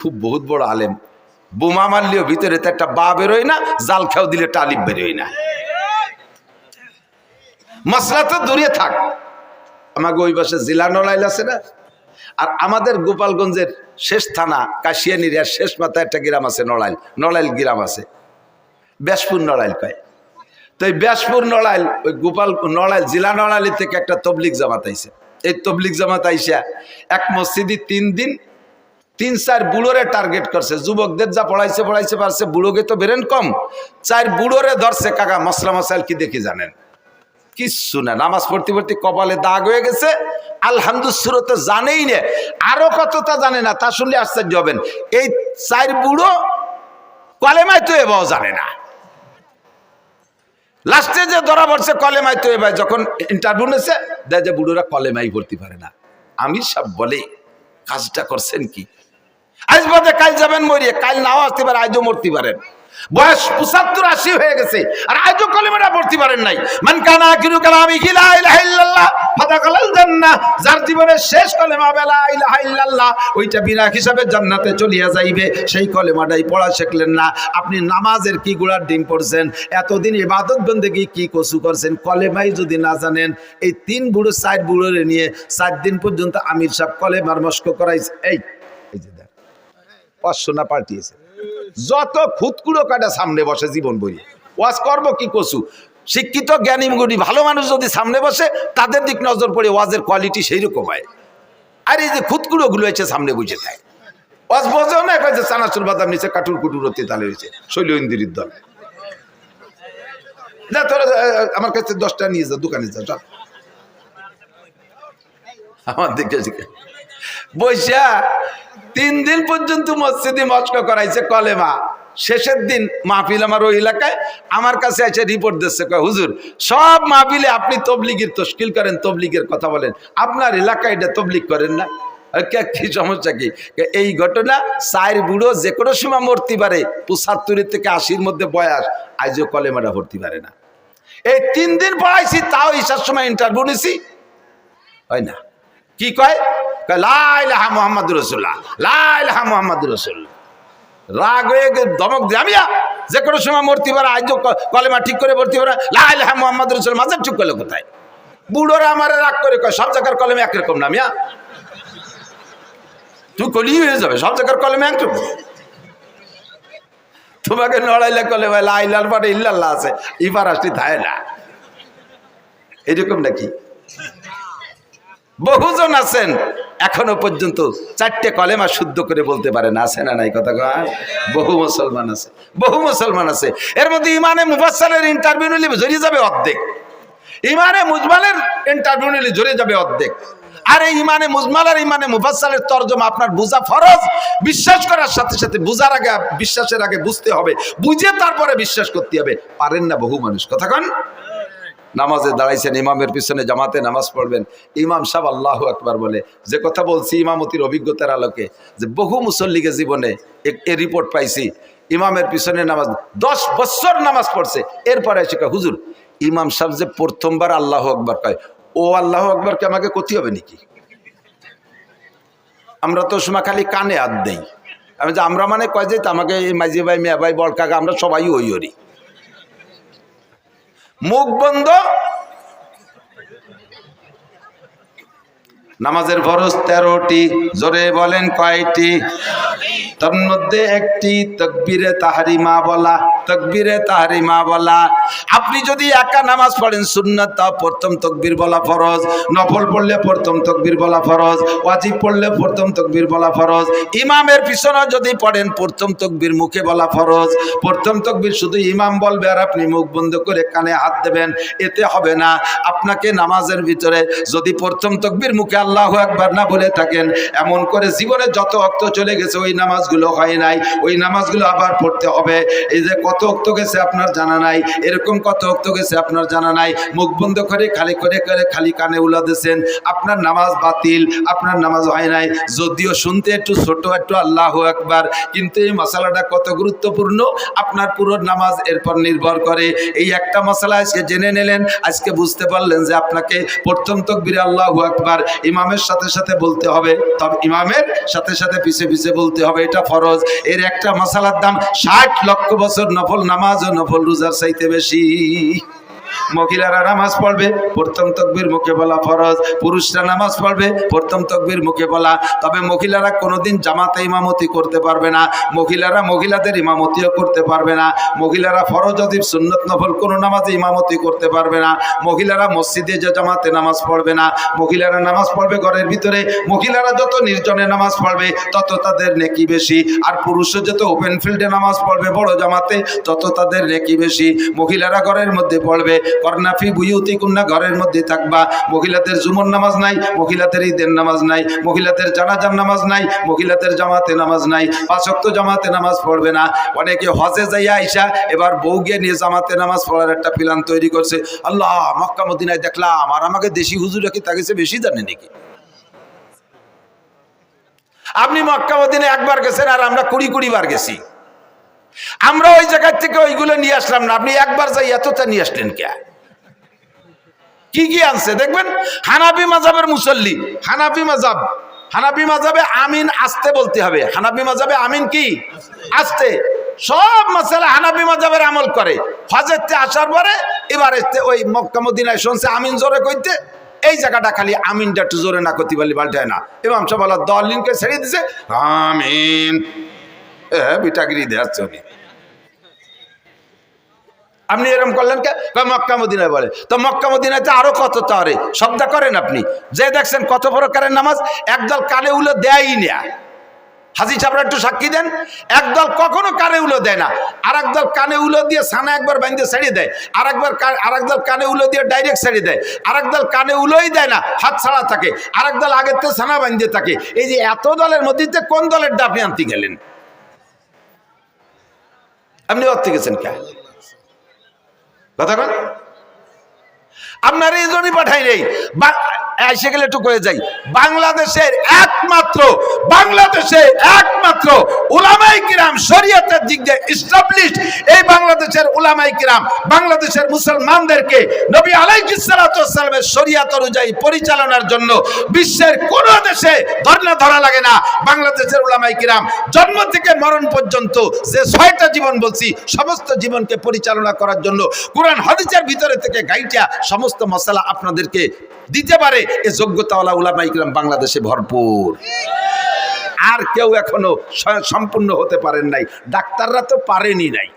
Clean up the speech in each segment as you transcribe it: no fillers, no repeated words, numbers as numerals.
খুব বহুত বড় আলেম, বোমা মারলেও ভিতরে তো একটা বা বেরোয় না, জাল খেয়াও দিলে টালিব বেরোয় না। মশলা তো দূরে থাক, আমাকে ওই পাশে জেলা নড়াইল আছে না, আর আমাদের গোপালগঞ্জের শেষ থানা কাশিয়ানির শেষ মাথায় একটা গ্রাম আছে নড়াইল, নড়াইল গ্রাম আছে, ব্যাসপুর নড়াইল কয়। তো এই ব্যাসপুর নড়াইল, ওই গোপাল নড়াইল জেলা নড়াইল থেকে একটা তবলিগ জামাত আইছে। এই তবলিগ জামাত আইসা এক মসজিদে 3 দিন 3-4 বুড়োরে টার্গেট করছে। যুবকদের যা পড়াইছে পারছে, বুড়োকে তো বেরেন কম, 4 বুড়োরে ধরছে। কাকা মশলা মশাইল কি দেখি জানেন? কিচ্ছু না, নামাজ পড়তে পড়তে কপালে দাগ হয়ে গেছে, আলহামদুলিল্লাহ তো জানেই না, আরো কতটা জানে না, তা শুনলে আশ্চর্য হবেন। এই 4 বুড়ো কলেমায় তো এবাও জানে না। লাস্টে যে ধরা পড়ছে কলেমায় তো এবার, যখন ইন্টারভিউ নিয়েছে দেয় যে বুড়োরা কলেমাই পড়তে পারে না। আমির সাহেব বলে কাজটা করছেন কি, আজ বাদে কাল যাবেন মরিয়ে, কাল নাও আসতে পারে, আজও মরতে পারেন, বয়স 75-80 হয়ে গেছে আর আজও কলেমাটা পড়তে পারেন নাই। মান কানা আখিরু কালামিহি লা ইলাহা ইল্লাল্লাহ ফাদাখালাল জান্নাহ, যার জীবনের শেষ কলেমা লা ইলাহা ইল্লাল্লাহ, ওইটা বিনা হিসাবে জান্নাতে চলিয়া যাইবে। সেই কলেমাটাই পড়া শিখলেন না। আপনি নামাজের কি গুড়ার ডিম পড়ছেন, এতদিন ইবাদত বন্দেগী কি কসু করছেন, কলেমাই যদি না জানেন। এই 3 বুড়ো 4 বুড়োরে নিয়ে 4 দিন পর্যন্ত আমির সাহেব কলেমার মস্ক করাইছে। এই যে দেখ 500 না পাল্টিয়েছে, যত খুদকুড়ো কাটা সামনে বসে জীবন বই ওয়াজ করব কি কসু। শিক্ষিত জ্ঞানী গুণী ভালো মানুষ যদি সামনে বসে, তাদের দিক নজর পড়ে ওয়াজের কোয়ালিটি সেই রকম হয়। আর এই যে খুদকুড়ো গুলো এসে সামনে বসে থাকে, ওয়াজ বোঝেও না, যে চানাচুর বাদাম নিচে কাটুর কুটুর হতে তালে হয়েছে শৈল ইন্দিরির দল। না তোরা আমার কাছে 10টা নিয়ে যা, দোকানে যা, চল আমার দিকে বৈশা 3 দিন পর্যন্ত মসজিদে মস্ক করাইছে কলেমা। শেষের দিন মাহফিল আমার ওই এলাকায়, আমার কাছে এসে রিপোর্ট দিচ্ছে, কয় হুজুর সব মাহফিলে আপনি তবলিগের তশকিল করেন, তবলিগের কথা বলেন, আপনার এলাকায় এটা তবলিগ করেন না। কি সমস্যা কি? এই ঘটনা 4 বুড়ো যে কোনো সময় মরতে পারে, 75 থেকে 80-র মধ্যে বয়স, আজও কলেমাটা ভর্তি পারে না। এই 3 দিন পড়াইছি, তাও ঈশার সময় ইন্টারভিউ নিছি, হয় না। কি কয়? লা ইলাহা মুহাম্মাদুর রাসূলুল্লাহ, লা ইলাহা মুহাম্মাদুর রাসূলুল্লাহ। রাগ হয়ে ধমক দিয়ে আমিয়া যে কোনো সময় মরতে পারে, আজও কলেমা ঠিক করে ভর্তি পারে, লা ইলাহা মুহাম্মাদুর রাসূলুল্লাহ। মাঝে ঠিক করলে কোথায়? বুড়োরা আমারে রাগ করে কয় সব জায়গার কলেমা একরকম না মিয়া, তুই কলি হয়ে যাবে, সব জায়গার কলেমা একরকম। তোমাকে নড়াইলে কলেমা লা ইলাহার পরে ইল্লাল্লাহ আছে, ইবার আসতে থাকে না, এরকম নাকি? বহুজন আছেন এখনো পর্যন্ত 4টে কলেমা শুদ্ধ করে বলতে পারে না, আছে না নাই কথা? বহু মুসলমান আছে, বহু মুসলমান আছে। এর মধ্যে ইমানে মুফাসসালের ইন্টারভিউ নিলে জড়িয়ে যাবে অর্ধেক, ইমানে মুজমালের ইন্টারভিউ নিলে জড়িয়ে যাবে অর্ধেক। আর এই ইমানে মুজমাল আর ইমানে মুফাসসালের তরজমা আপনার বুঝা ফরজ। বিশ্বাস করার সাথে সাথে বুঝার আগে, বিশ্বাসের আগে বুঝতে হবে, বুঝে তারপরে বিশ্বাস করতে হবে। পারেন না বহু মানুষ। কথা কন। নামাজে দাঁড়াইছেন, ইমামের পিছনে জামাতে নামাজ পড়বেন, ইমাম সাহেব আল্লাহু আকবার বলে। যে কথা বলছি ইমামতির অভিজ্ঞতার আলোকে, যে বহু মুসল্লিকে জীবনে এ রিপোর্ট পাইছি, ইমামের পিছনে নামাজ 10 বছর নামাজ পড়ছে, এরপরে এসে কয় হুজুর ইমাম সাহেব যে প্রথমবার আল্লাহু আকবার কয়, ও আল্লাহু আকবারকে আমাকে ক্ষতি হবে নাকি? আমরা তো সময় খালি কানে হাত দেই। আমি যে আমরা মানে কয় যে আমাকে মাঝি ভাই, মেয়া ভাই, বড় কাকা, আমরা সবাই ওই ওরি। মুখ বন্ধ। নামাজের ফরজ 13টি, জোরে বলেন কয়টি? তার মধ্যে একটি তাকবীরে তাহরিমা বলা, তাকবীরে তাহরিমা বলা। আপনি যদি একা নামাজ পড়েন সুন্নাত, তা প্রথম তাকবীর বলা ফরজ, নফল পড়লে প্রথম তাকবীর বলা ফরজ, ওয়াজিব পড়লে প্রথম তাকবীর বলা ফরজ। ইমামের পিছনে যদি পড়েন প্রথম তাকবীর মুখে বলা ফরজ। প্রথম তাকবীর শুধু ইমাম বলবে আর আপনি মুখ বন্ধ করে কানে হাত দেবেন, এতে হবে না। আপনাকে নামাজের ভিতরে যদি প্রথম তাকবীর মুখে আল্লাহু আকবার না বলে থাকেন, এমন করে জীবনে যত ওয়াক্ত চলে গেছে ওই নামাজগুলো হয় নাই, ওই নামাজগুলো আবার পড়তে হবে। এই যে কত ওয়াক্ত গেছে আপনার জানা নাই, এরকম কত ওয়াক্ত গেছে আপনার জানা নাই, মুখ বন্ধ করে খালি কানে উলা দিয়েছেন, আপনার নামাজ বাতিল, আপনার নামাজ হয় নাই। যদিও শুনতে একটু ছোট, একটু আল্লাহু আকবার, কিন্তু এই মশালাটা কত গুরুত্বপূর্ণ আপনার পুরো নামাজ এরপর নির্ভর করে। এই একটা মশলা আজকে জেনে নিলেন, আজকে বুঝতে পারলেন যে আপনাকে প্রথম তাকবীরে আল্লাহু আকবার, ইমাম ইমামের সাথে সাথে বলতে হবে, তবে ইমামের সাথে সাথে পিছে পিছে বলতে হবে, এটা ফরজ। এর একটা মাসালার দাম 60 লক্ষ বছর নফল নামাজ ও নফল রোজার চাইতে বেশি। মহিলারা নামাজ পড়বে, প্রথম তাকবীর মুখে বলা ফরজ। পুরুষরা নামাজ পড়বে, প্রথম তাকবীর মুখে বলা। তবে মহিলারা কোনোদিন জামাতে ইমামতি করতে পারবে না, মহিলারা মহিলাদের ইমামতিও করতে পারবে না, মহিলারা ফরজ ওয়াজিব সুন্নত নফল কোনো নামাজে ইমামতি করতে পারবে না, মহিলারা মসজিদে যে জামাতে নামাজ পড়বে না, মহিলারা নামাজ পড়বে ঘরের ভিতরে। মহিলারা যত নির্জনে নামাজ পড়বে তত তাদের নেকি বেশি, আর পুরুষরা যত ওপেন ফিল্ডে নামাজ পড়বে বড় জামাতে তত তাদের নেকি বেশি। মহিলারা ঘরের মধ্যে পড়বে, করনাফি বুয়ুতিকুন্না, ঘরের মধ্যে থাকবা। মহিলাদের জুমর নামাজ নাই, মহিলাদের ঈদের নামাজ নাই, মহিলাদের জানাজার নামাজ নাই, মহিলাদের জামাতে নামাজ নাই, 5 ওয়াক্ত জামাতে নামাজ পড়বে না। অনেকে হজে যাইয়া আইসা এবার বউকে নিয়ে জামাতে নামাজ পড়ার একটা প্ল্যান তৈরি করছে। আল্লাহ, মক্কা মদিনায় দেখলাম, আর আমাকে দেশি হুজুর কি তাকে বেশি জানে নাকি? আপনি মক্কা মদিনায় একবার গেছেন, আর আমরা 20 বার গেছি। আমরা ওই জায়গার থেকে ওইগুলো নিয়ে আসলাম না, আপনি একবার যাই এতটা নিয়ে আসলেন কে? কি কি আনছে দেখবেন। হানাফি মাযহাবের মুসল্লি, হানাফি মাযহাবে আমিন আস্তে বলতে হবে। হানাফি মাযহাবে আমিন কি আস্তে। সব মাসালা হানাফি মাযহাবের আমল করে। হজেতে আসার পরে এবার ওই মক্কা মদিনায় শুনছে আমিন জোরে কইতে, এই জায়গাটা খালি আমিনটা একটু জোরে না করতে পারলে পাল্টায় না। ইমাম সাহেব বলা দলিনকে ছেড়ে দিছে, আমিন বিটাগিরি দেয়াচ্ছে উনি। আপনি এরকম করলেন কে? মক্কা মদিনায় বলে। তো মক্কা মদিনাতে আরো কত তারে শব্দ করেন আপনি, যে দেখছেন কত প্রকারের নামাজ। একদল কানে উলো দেয়ই না, হাজি সাহেবরা একটু সাক্ষী দেন। একদল কখনো কানে উলো দেয় না, আর একদল কানে উলো দিয়ে ছানা একবার বাইন্ধে ছেড়ে দেয়, আর একদল কানে উলো দিয়ে ডাইরেক্ট ছেড়ে দেয়, আর একদল কানে উলোই দেয় না, হাত ছাড়া থাকে, আর একদল আগের থেকে ছানা বাইন্ধে থাকে। এই যে এত দলের মধ্যে কোন দলের ডাপি আনতে গেলেন আপনি? অর্থে গেছেন কে কথা বল? আপনার এই জন্যই পাঠাই নেই। এসে গেলে একটু করে যাই, বাংলাদেশের একমাত্র উলামায়ে কিরাম শরীয়তের দিক দিয়ে এস্টাবলিশড, এই বাংলাদেশের উলামায়ে কিরাম বাংলাদেশের মুসলমানদেরকে নবী আলাইহিস সালাতু ওয়াস সালামের শরীয়ত অনুযায়ী পরিচালনার জন্য বিশ্বের কোন দেশে ধরা লাগে না। বাংলাদেশের উলামায়ে কিরাম জন্ম থেকে মরণ পর্যন্ত যে 6টা জীবন বলছি, সমস্ত জীবনকে পরিচালনা করার জন্য কোরআন হাদিসের ভিতরে থেকে গাইটা সমস্ত মাসালা আপনাদেরকে দিতে পারে এই যোগ্যতাওয়ালা উলামায়ে কিরাম বাংলাদেশে ভরপুর। আর কেউ এখনো সম্পূর্ণ হতে পারেন নাই, ডাক্তাররা তো পারেনি নাই।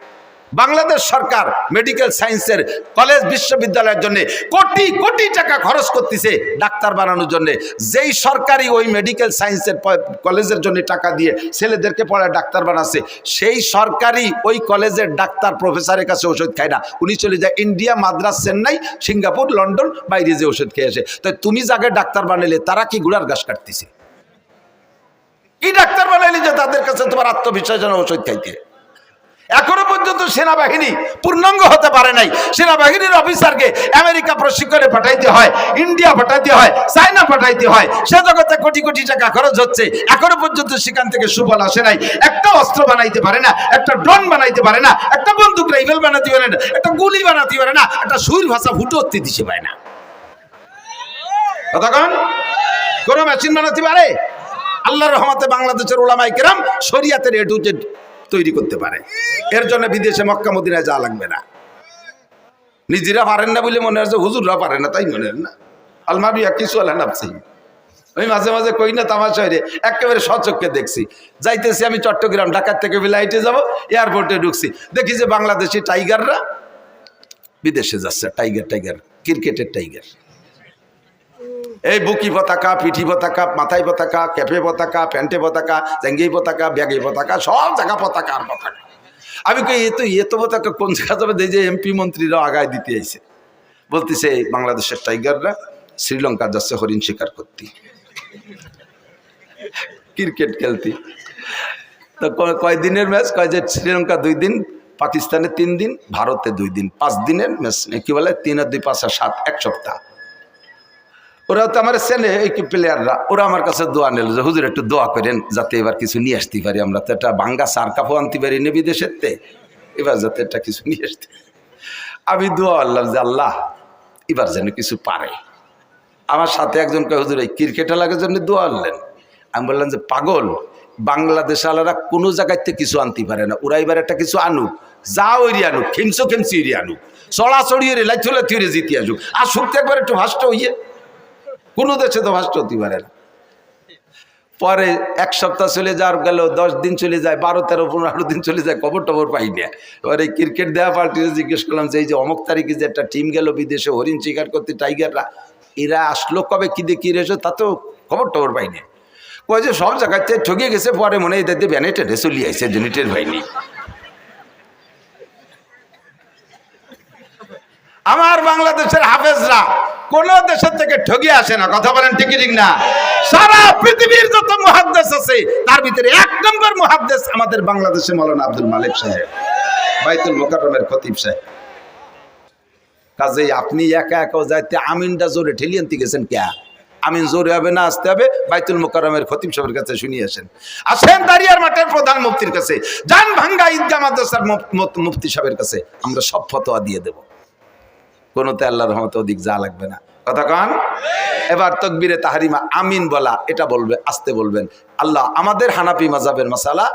বাংলাদেশ সরকার মেডিকেল সায়েন্সের কলেজ বিশ্ববিদ্যালয়ের জন্য কোটি কোটি টাকা খরচ করতেছে ডাক্তার বানানোর জন্য। যেই সরকারি ওই মেডিকেল সায়েন্সের কলেজের জন্য টাকা দিয়ে ছেলেদেরকে পড়ায় ডাক্তার বানাচ্ছে, সেই সরকারি ওই কলেজের ডাক্তার প্রফেসরের কাছে ওষুধ খায় না, উনি চলে যায় India, Madras, Chennai, Singapore, London, বাইরে যে ওষুধ খেয়ে আসে। তাই তুমি যাকে ডাক্তার বানাইলে তারা কি গুড়ার ঘাস কাটতেছে? কি ডাক্তার বানাইলে যে তাদের কাছে তোমার আত্মবিশ্বাস ওষুধ খাইতে? এখনো পর্যন্ত সেনাবাহিনী পূর্ণাঙ্গ হতে পারে নাই। সেনাবাহিনীর অফিসারকে আমেরিকা প্রশিক্ষণে পাঠাইতে হয়, ইন্ডিয়া পাঠাইতে হয়, চায়না পাঠাইতে হয়, সে জগতে কোটি কোটি টাকা খরচ হচ্ছে। এখনো পর্যন্ত সেখান থেকে সুফল আসে নাই। একটা অস্ত্র বানাইতে পারে না, একটা ড্রোন বানাইতে পারে না, একটা বন্দুক রাইফেল বানাতে পারে না, একটা গুলি বানাতে পারে না, একটা সুর ভাষা ফুটো হতে দিতে পারে না। কতক্ষণ কোন মেশিন বানাতে পারে? আল্লাহর রহমতে বাংলাদেশের উলামায়ে কিরাম শরীয়তের এ টু জেড তৈরি করতে পারে। এর জন্য বিদেশে মক্কা মদিনায় যাওয়া লাগবে না। নিজেরা পারেন না বলে মনে হচ্ছে হুজুররা পারে না, তাই মনে হয় না। আলমাবিয়া কিছু আল্লাহ নাপছি, আমি মাঝে মাঝে কই না তামাশা রে, একেবারে সচক্ষে দেখছি। যাইতেছি আমি চট্টগ্রাম, ঢাকার থেকে ফ্লাইটে যাব, এয়ারপোর্টে ঢুকছি, দেখি যে বাংলাদেশি টাইগাররা বিদেশে যাচ্ছে। টাইগার ক্রিকেটের টাইগার, এই বুকি পতাকা, পিঠি পতাকা, মাথায় পতাকা, ক্যাপে পতাকা, প্যান্টে পতাকা, জ্যাঙ্গি পতাকা, ব্যাগে পতাকা, সব জায়গা পতাকা আর পতাকা। আমি কই এত পতাকা কোন জায়গা যাবে? যে এমপি মন্ত্রীরাও আগায় দিতে আইছে, বলতেছে বাংলাদেশের টাইগাররা শ্রীলঙ্কা যাচ্ছে হরিণ শিকার করতে, ক্রিকেট খেলতে। তো কয়দিনের ম্যাচ? কয় যে শ্রীলঙ্কা 2 দিন, পাকিস্তানে 3 দিন, ভারতে 2 দিন, 5 দিনের ম্যাচ। কি বলে 3 আর 2 5 আর 7, 1 সপ্তাহ। ওরা তো আমার চেনে, এই প্লেয়াররা, ওরা আমার কাছে দোয়া নিল যে হুজুর একটু দোয়া করেন যাতে এবার কিছু নিয়ে আসতে পারি। আমরা তো একটা বাঙ্গা সার কাপড় আনতে পারি না বিদেশের তে, এবার যাতে একটা কিছু নিয়ে আসতে। আমি দোয়া আল্লাহ যে আল্লাহ এবার যেন কিছু পারে। আমার সাথে একজন কয় হুজুর এই ক্রিকেট খেলার জন্য দোয়া আনলেন। আমি বললাম যে পাগল, বাংলাদেশ আলাদা কোনো জায়গাতে কিছু আনতে পারে না, ওরা এবার একটা কিছু আনুক, যা ওইরি আনুক, খেমসো খেমসি ওইরি আনুক, চড়াচড়ি রেলাই চলে থিরে জিতে আসুক, আর শুক্তি একবার একটু ভাষ্ট হইয়ে, কোনো দেশে তো ভাষ্ট হতে পারে না। পরে এক সপ্তাহ চলে যাওয়ার গেল, 10 দিন চলে যায়, 12, 13, 15 দিন চলে যায়, খবর টবর পাই না। এবার এই ক্রিকেট দেওয়া পার্টিতে জিজ্ঞেস করলাম যে এই যে অমুক তারিখে যে একটা টিম গেল বিদেশে হরিণ শিকার করতে, টাইগাররা, এরা আসলো কবে, কি দিয়ে কি রেছো, তা তো খবর টবর পাই না। কয় যে সব জায়গাতে ঠকে গেছে, পরে মনে হয় এদের ব্যানে টেনে চলি আইসে, জেনিটের হয়নি। আমার বাংলাদেশের হাফেজরা কোন দেশের থেকে ঠগে আসে না, কথা বলেন ঠিক ঠিক না? সারা পৃথিবীর যত মুহাদ্দিস আছে তার ভিতরে 1 নম্বর মুহাদ্দিস আমাদের বাংলাদেশে মাওলানা আব্দুল মালিক সাহেব, বাইতুল মুকাররমের খতিব সাহেব। কাজেই আপনি একা একা যাইতে আমিনটা জোরে ঠেলিয়ে আনতে গেছেন কে? আমিন জোরে হবে না, আসতে হবে বাইতুল মুকাররমের খতিব সাহেবের কাছে শুনিয়ে আসেন। আসেন দাঁড়িয়ার মাঠের প্রধান মুফতির কাছে, জান ভাঙ্গা ঈদগাহ মাদ্রাসার মুফতি সাহেবের কাছে, আমরা সব ফতোয়া দিয়ে দেব, কোনোতে আল্লাহর রহমতে অধিক যা লাগবে না, কথা কন। এবার তাকবীরে তাহরিমা আমিন বলা, এটা বলবে, আসতে বলবেন। আল্লাহ আমাদের হানাফি মাযহাবের মাসালা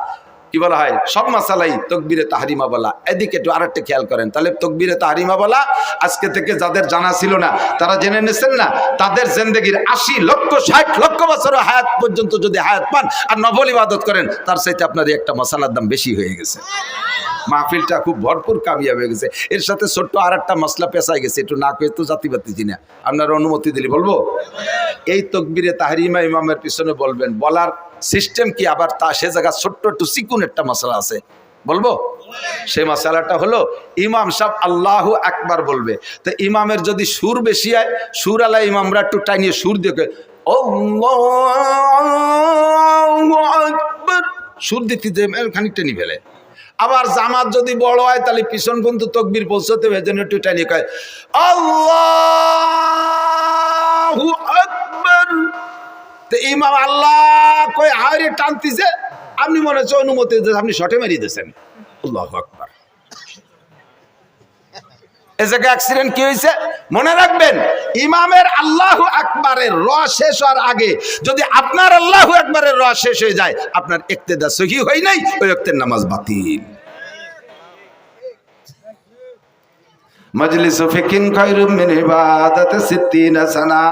কি বলা হয়, সব মাসালাই তাকবীরে তাহরিমা বলা। এদিকে একটু আরেকটা খেয়াল করেন, তাহলে তাকবীরে তাহরিমা বলা আজকে থেকে যাদের জানা ছিল না তারা জেনে নিছেন না, তাদের জিন্দেগির 80 লক্ষ 60 লক্ষ বছর হায়াত পর্যন্ত যদি হায়াত পান আর নফল ইবাদত করেন, তার চাইতে আপনার একটা মশালার দাম বেশি হয়ে গেছে। মাহফিলটা খুব ভরপুর কামিয়াব হয়ে গেছে। এর সাথে ছোট্ট আর একটা মশলা পেঁচাই গেছে, একটু না কয়ে তো জাতিবাতি চিনা, আপনার অনুমতি দিলে বলবো। এই তাকবীরে তাহরিমা ইমামের পিছনে বলবেন, বলার সিস্টেম কি, আবার তা সে জায়গা ছোট্ট একটু চিকুন একটা মশলা আছে, বলবো। সেই মশলাটা হলো ইমাম সাহেব আল্লাহু আকবার বলবে, তো ইমামের যদি সুর বেশি হয়, সুর আলা ইমামরা একটু টাইনিয়ে সুর দিয়ে আল্লাহু আকবার সুর দিতে খানিকটা নি ফেলে। আবার জামাত যদি বড় হয় তাহলে পিছন পর্যন্ত তাকবীর পৌঁছতে হবে, যেন একটু টাইনি কয় আল্লাহু আকবার। তো ইমাম আল্লাহ কই আরে টানতিছে, আপনি মনে হচ্ছে অনুমতি দিয়েছেন, আপনি শটে মারিয়ে দিয়েছেন আল্লাহু আকবার। এ জায়গায় অ্যাক্সিডেন্ট কি হয়েছে মনে রাখবেন, ইমামের আল্লাহু আকবারের র শেষ হওয়ার আগে যদি আপনার আল্লাহু আকবারের র শেষ হয়ে যায়, আপনার ইক্তেদা সহিহ হয় নাই, ওই ওয়াক্তের নামাজ বাতিল। মাজলিসু ফিকিন খায়রুম মিন ইবাদাতি 60 সানা।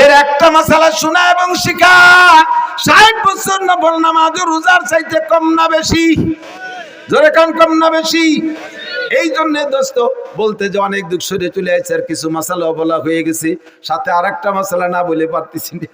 এর একটা মাসালা শোনা এবং শিখা 60 বছর নফল নামাজ ও রোজার চাইতে কম না বেশি? জোরে কান, কম না বেশি? এই জন্য দোস্ত বলতে যে অনেক দুঃখ সরে চলে আসছে, আর কিছু মশালা বলা হয়ে গেছে, সাথে আর একটা মশালা না বলে পারতেছি না।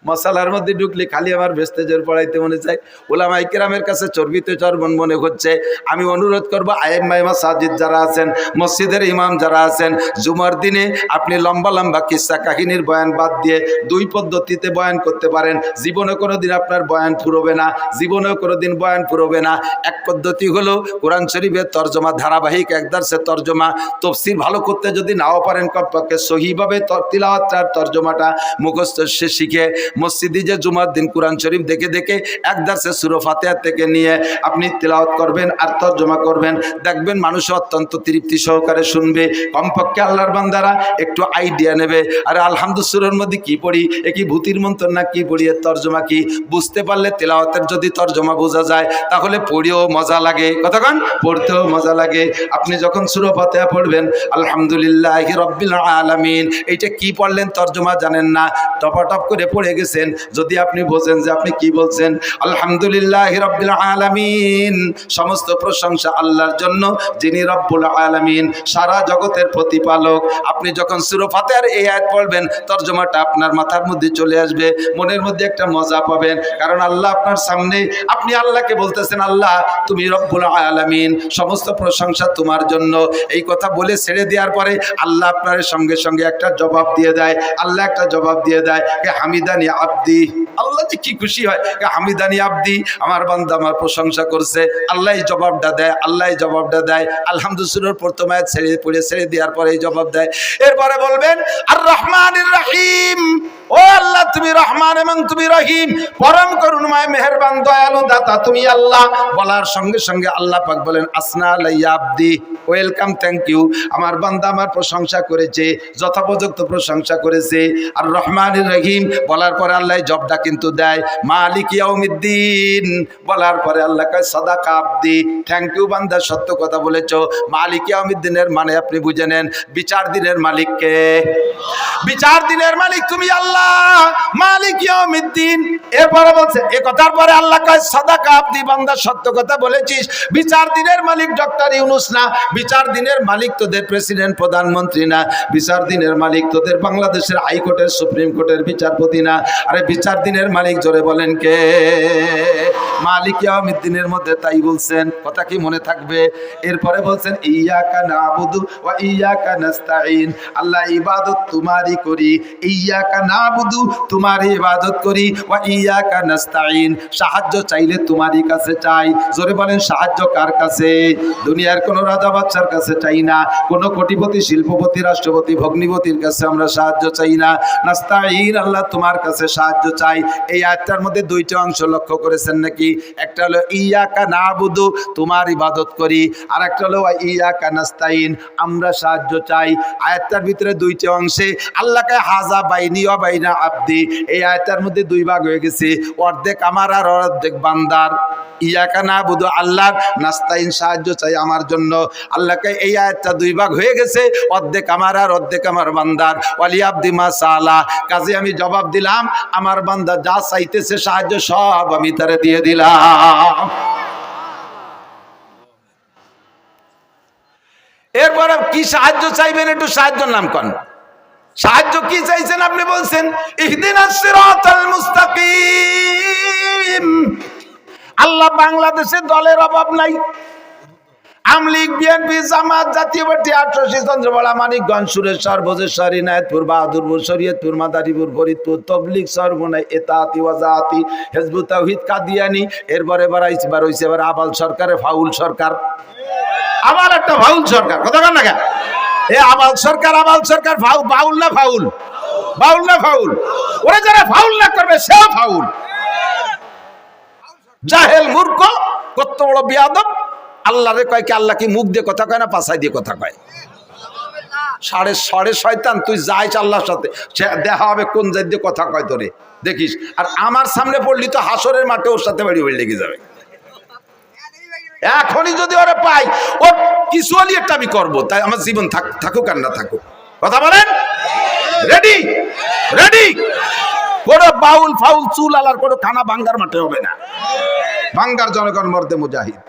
মশালার মধ্যে ঢুকলে খালি আমার ভেস্তেজের পড়াইতে মনে চাই, ওলামায়ে কেরামের কাছে চর্বিতে চর্বণ মনে হচ্ছে। আমি অনুরোধ করবো আইম্মায়ে মাসাজিদ যারা আছেন, মসজিদের ইমাম যারা আছেন, জুমার দিনে আপনি লম্বা লম্বা কিস্সা কাহিনীর বয়ান বাদ দিয়ে 2 পদ্ধতিতে বয়ান করতে পারেন। জীবনে কোনোদিন আপনার বয়ান ফুরবে না, জীবনেও কোনোদিন বয়ান ফুরবে না। এক পদ্ধতি হলো কোরআন শরীফের তর্জমা, ধারাবাহিক এক দার্সের তর্জমা, তাফসীর ভালো করতে যদি নাও পারেন, কমপক্ষে সহিভাবে তিলাওয়াত তর্জমাটা মুখস্থ শিখে মসজিদে যে জুমার দিন কোরআন শরীফ দেখে দেখে এক দার্সে সূরা ফাতিহা থেকে নিয়ে আপনি তিলাওয়াত করবেন আর তর্জমা করবেন, দেখবেন মানুষ অত্যন্ত তৃপ্তি সহকারে শুনবে। কমপক্ষে আল্লাহর বান্দারা একটু আইডিয়া নেবে, আরে আলহামদুলিল্লাহ সূরার মধ্যে কি পড়ি, এ কি ভূতির মন্ত্র না কি পড়ি, এর তর্জমা কি বুঝতে পারলে, তিলাওয়াতের যদি তর্জমা বোঝা যায় তাহলে পড়েও মজা লাগে, কতক্ষণ পড়তেও মজা লাগে। আপনি যখন সূরা ফাতিহা পড়বেন আলহামদুলিল্লাহি রাব্বিল আলামিন, এইটা কি পড়লেন তর্জমা জানেন না, টপাটপ করে পড়ে গেছেন, যদি আপনি বোঝেন যে আপনি কি বলছেন, আলহামদুলিল্লাহি রাব্বিল আলামিন, সমস্ত প্রশংসা আল্লাহর জন্য যিনি রব্বুল আলামিন, সারা জগতের প্রতিপালক। আপনি যখন সূরা ফাতিহার এই আয়াত পড়বেন, তর্জমাটা আপনার মাথার মধ্যে চলে আসবে, মনের মধ্যে একটা মজা পাবেন, কারণ আল্লাহ আপনার সামনে, আপনি আল্লাহকে বলতেছেন আল্লাহ তুমি রব্বুল আলামিন, সমস্ত প্রশংসা তোমার জন্য। এই কথা বলে ছেড়ে দেওয়ার পরে আল্লাহ আপনার সঙ্গে সঙ্গে একটা জবাব দিয়ে দেয়, আল্লাহ একটা জবাব দিয়ে দেয়, হে হামিদানি আব্দি, আল্লাহ যে কি খুশি হয়, হামিদানি আব্দি, আমার বান্দা আমার প্রশংসা করছে। আল্লাহ জবাবটা দেয়, আল্লাহ জবাবটা দেয়। আলহামদুলিল্লাহ প্রথম আয়াত ছেড়ে দেওয়ার পরে এই জবাব দেয়। এরপরে বলবেন আর রহমানির রহিম, ও আল্লাহ তুমি রহমান এবং তুমি রহিম, পরম করুণাময় মেহেরবান দয়ালু দাতা তুমি আল্লাহ। বলার সঙ্গে সঙ্গে আল্লাহ পাক বলেন আসনা আলাইয়া আব্দি, ওয়েলকাম, থ্যাংক ইউ। আমার বান্দা আমার প্রশংসা করেছে, যথোপযুক্ত প্রশংসা করেছে। আর রহমানির রহিম বলার পরে আল্লাহ জবটা কিন্তু দেয় মালিক ইয়াউমিদ্দিন, বলার পরে আল্লাহ কয় সাদাকা আব্দি, থ্যাংক ইউ বান্দা, সত্য কথা বলেছো। মালিক ইয়াউমিদ্দিনের মানে আপনি বুঝে নেন বিচার দিনের মালিককে, বিচার দিনের মালিক তুমি আল্লাহ, মালিক ইয়াউমিদ্দিন। এরপরে বলছে এ কথার পরে আল্লাহ কয় সাদাকা আব্দি, বান্দা সত্য কথা বলেছিস। বিচার দিনের মালিক ডক্টর ইউনূস না, বিচার দিনের মালিক তোদের প্রেসিডেন্ট প্রধানমন্ত্রী না, বিচার দিনের মালিক তোদের বাংলাদেশের হাইকোর্টের সুপ্রিম কোর্টের বিচারপতি না। আরে বিচার দিনের মালিক জোরে বলেন কে? মালিক ইয়াউমিদ্দিনের মধ্যে তাই বলছেন, কথা কি মনে থাকবে? এরপরে বলছেন ইয়াকা নাবুদু ওয়া ইয়াকা নাস্তাঈন, আল্লাহ ইবাদত তোমারই করি, ইয়াকা নাবুদু তোমারই ইবাদত করি, ওয়া ইয়াকা নাস্তাঈন সাহায্য চাইলে তোমারই কাছে চাই। জোরে বলেন সাহায্য কার কাছে? দুনিয়ার কোন রাজা বাদশার কাছে চাই না, কোন কোটিপতি শিল্পপতি রাষ্ট্রপতি ভগ্নিপতির কাছে আমরা সাহায্য চাই না। নাস্তাঈন আল্লাহ তোমার কাছে সাহায্য চাই। এই আয়াতটার মধ্যে দুইটা অংশ লক্ষ্য করেছেন নাকি? একটা হলো ইয়াকা নাবুদু তোমার ইবাদত করি, আর একটা হলো ইয়াকা নাস্তাঈন আমরা সাহায্য চাই। আয়াতটার ভিতরে দুইটা অংশে আল্লাহকে হাজা বাইনি ওয়া বাইনা আব্দি, এই আয়াতটার মধ্যে দুই ভাগ হয়ে গেছে, অর্ধেক আমার আর অর্ধেক বান্দার। ইয়াকা নাবুদু আল্লাহর, নাস্তাঈন সাহায্য চাই আমার জন্য। আল্লাহকে এই আয়াতটা দুই ভাগ হয়ে গেছে, অর্ধেক আমার আর অর্ধেক আমার বান্দার। ওয়ালি আব্দি মা সালা, কাজে আমি জবাব দিলাম আমার বান্দা যা চাইতেছে সাহায্য সব আমি তারে দিয়ে দিলাম। এরপরে কি সাহায্য চাইবেন? একটু সাহায্যের নাম কোন? সাহায্য কি চাইছেন আপনি? বলছেন ইহদিনাস সিরাতাল মুস্তাকিম। আল্লাহ বাংলাদেশে দলের অভাব নাই। আমলিগ, বিএনপি, জামাত, জাতীয় পার্টি, ৮৮ চন্দ্রবড়া, মানিকগঞ্জ, সুরেশ্বর, ভোজেশ্বর, ইনায়েতপুর, বাহাদুরপুর, শরীয়তপুর, মাদারীপুর, ফরিদপুর, তবলিগ, সরবনাই, এতাতি, ওয়াজাতি, হিজবুত তাওহীদ, কাদিয়ানি। এরপরে বাড়াইছে এবার আবাল সরকারে ফাউল সরকার, আবার একটা ফাউল সরকার। কথা বল না কেন? এ আবাল সরকার বাউল না ফাউল? বাউল না ফাউল? ওরা যারা ফাউল না করবে সেও ফাউল। জাহেল মূর্খ, কত বড় বিয়াদব। আল্লাহরে কয় কি? আল্লাহ কি মুখ দিয়ে কথা কয় না পাছাই দিয়ে কথা কয়? সাড়ে শয়তান, তুই যাইস আল্লাহর সাথে, সে দেখা হবে কোন জাত দিয়ে কথা কয় তোরে, দেখিস। আর আমার সামনে পড়লি তো হাসরের মাঠে ওর সাথে বাড়ি বাড়ি লেগে যাবে। এখনই যদি ওরা পাই, ওর কিছু হলি একটা আমি করবো, তাই আমার জীবন থাকুক আর না থাকুক। কথা বলেন? Ready ready? কোনো বাউল ফাউল চুল আলার কোনো খানা ভাঙ্গার মাঠে হবে না। ভাঙ্গার জনগণ মর্দে মুজাহিদ।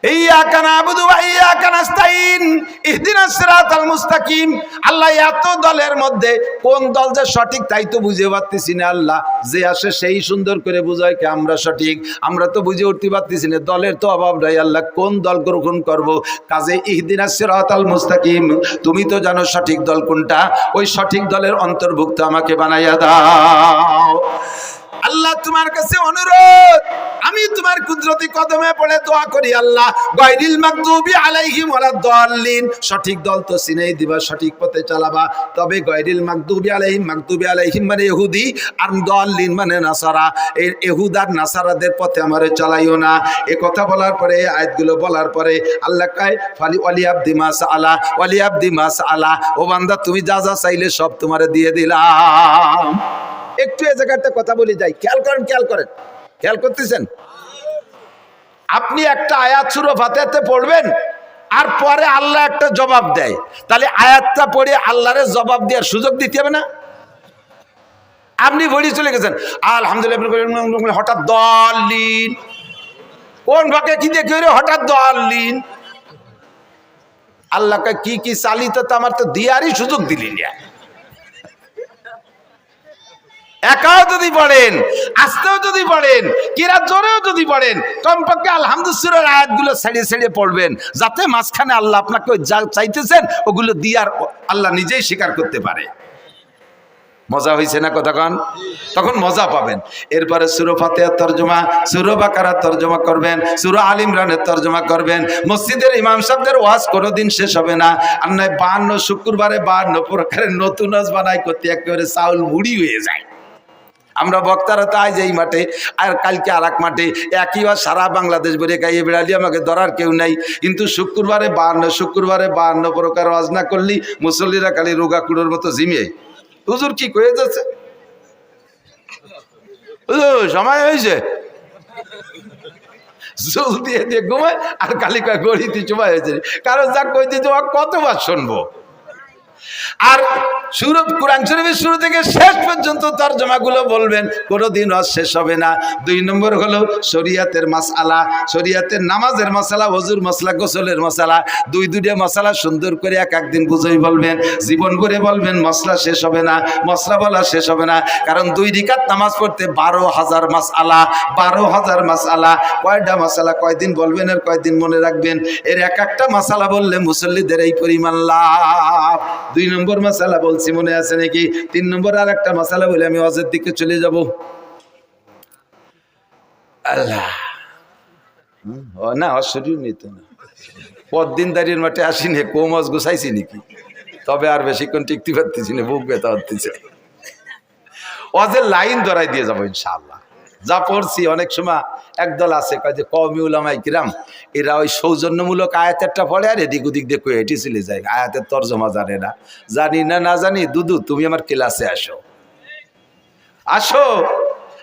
ইয়াকা নাবুদু ওয়া ইয়াকা নাস্তাঈন ইহদিনাস সিরাতাল মুস্তাকিম। আল্লাহ এত দলের মধ্যে কোন দল যে সঠিক তাই তো বুঝে পারতেছি না। আল্লাহ যে আসে সেই সুন্দর করে বুঝায় কি আমরা সঠিক, আমরা তো বুঝে উঠতে পারতেছি না। দলের তো অভাব নাই। আল্লাহ কোন দল গ্রহণ করব? কাজে ইহদিনাস সিরাতাল মুস্তাকিম, তুমি তো জানো সঠিক দল কোনটা, ওই সঠিক দলের অন্তর্ভুক্ত আমাকে বানাইয়া দাও। আল্লাহ তোমার কাছে অনুরোধ, আমি তোমার কুদরতি কদমে পড়ে দোয়া করি আল্লাহ গায়রিল মাগদুবি আলাইহিম ওয়ালাদ-দাল্লিন, সঠিক দল তো চিনেই দিবা, সঠিক পথে চালাবা। তবে গায়রিল মাগদুবি আলাইহিম মানে ইহুদি, আর দাল্লিন মানে নাসারা, এই ইহুদার নাসারাদের পথে আমারে চালাইও না। এই কথা বলার পরে, আয়াতগুলো বলার পরে আল্লাহ কয় ফালি ওয়ালি আব্দি মা সাআলা, ওয়ালি আব্দি মা সাআলা, ও বান্দা তুমি যা যা চাইলে সব তোমারে দিয়ে দিলাম। একটু এই জায়গাটা কথা বলে যাই, খেয়াল করেন, খেয়াল করতেছেন? আপনি একটা আয়াত সূরা ফাতিহাতে পড়বেন, আর পরে আল্লাহ একটা জবাব দেয়, তাহলে আয়াতটা পড়ে আল্লাহরে জবাব দেওয়ার সুযোগ দিতে হবে না? আপনি বলি চলে গেছেন আলহামদুলিল্লাহ, হঠাৎ দাল্লিন, কোন ভাগে কি দেখে হঠাৎ দাল্লিন? আল্লাহকে কি কি চালিত আমার তো দিয়ারই সুযোগ দিলি না। একাও যদি পড়েন, আস্তেও যদি পড়েন, কিরা জোরেও যদি পড়েন, কমপক্ষে আলহামদুলিল্লাহর আয়াতগুলো ছেড়ে পড়বেন, যাতে মাঝখানে আল্লাহ আপনাকে যা চাইতেছেন ওগুলো দিয়ার আল্লাহ নিজেই স্বীকার করতে পারে। মজা হয়েছে না কতক্ষণ? তখন মজা পাবেন। এরপরে সূরা ফাতিহার তরজমা, সূরা বাকারার তরজমা করবেন, সূরা আল ইমরানের তরজমা করবেন। মসজিদের ইমাম সাহেবদের ওয়াজ কোনোদিন শেষ হবে না। আর নয় 52 শুক্রবারে 52 প্রকারের নতুন ওয়াজ বানাই করতে একেবারে চাউল মুড়ি হয়ে যায়। আমরা বক্তারা তো আজ এই মাঠে আর কালকে আর এক মাঠে, একই ওয়াজ সারা বাংলাদেশ বেড়ে গাইয়ে বেড়ালি, আমাকে ধরার কেউ নাই। কিন্তু শুক্রবারে 52 প্রকার ওয়াজ না করলি মুসল্লিরা খালি রোগা কুড়োর মতো ঝিমিয়ে। হুজুর কি কয়ে যাচ্ছে? সময় হয়েছে জল দিয়ে দিয়ে ঘুমায় আর কালি কয় গড়িতে সময় হয়েছে। কারণ যা কই দিতে কতবার শুনবো। আর কোরআন শরীফের শুরু থেকে শেষ পর্যন্ত তরজমাগুলো বলবেন, কোনোদিন ওয়াজ শেষ হবে না। 2 নম্বর হলো শরিয়াতের মাসআলা, শরিয়াতের নামাজের মাসআলা, ওযুর মাসআলা, গোসলের মাসআলা। দুইটা মাসআলা সুন্দর করে একদিন বুঝাই বলবেন, জীবন ভরে বলবেন, মশলা শেষ হবে না, মশলা বলা শেষ হবে না। কারণ 2 রাকাত নামাজ পড়তে 12,000 মাসআলা, 12,000 মাসআলা। কয়টা মাসআলা কয়দিন বলবেন আর কয়দিন মনে রাখবেন? এর একটা মাসআলা বললে মুসল্লিদের এই পরিমাণ লাভ। 2 নম্বর মাসালা বলছি, মনে আছে নাকি? 3 নম্বর আর একটা মাসালা বলে আমি ওয়াজের দিকে চলে যাব। আল্লাহ না অশরীর নিত না, পরদিন দাঁড়িয়ে মাঠে আসিনি, কম ওয়াজ গুছাইছি নাকি? তবে আর বেশিক্ষণ টিকতে পারতেছি না, বুক ব্যথা হতেছে। ওয়াজের লাইন ধরাই দিয়ে যাবো ইনশাআল্লাহ। যা পড়ছি অনেক সময় একদল আছে কয় যে কওমি উলামায়ে কিরাম এরা ওই সৌজন্যমূলক আয়াতেরটা পড়ে আর এদিক ওদিক দিয়ে কয়ে হেঁটে চলে যায়, আয়াতের তর্জমা জানে না। জানি না না জানি, দুদু তুমি আমার ক্লাসে আসো, আসো।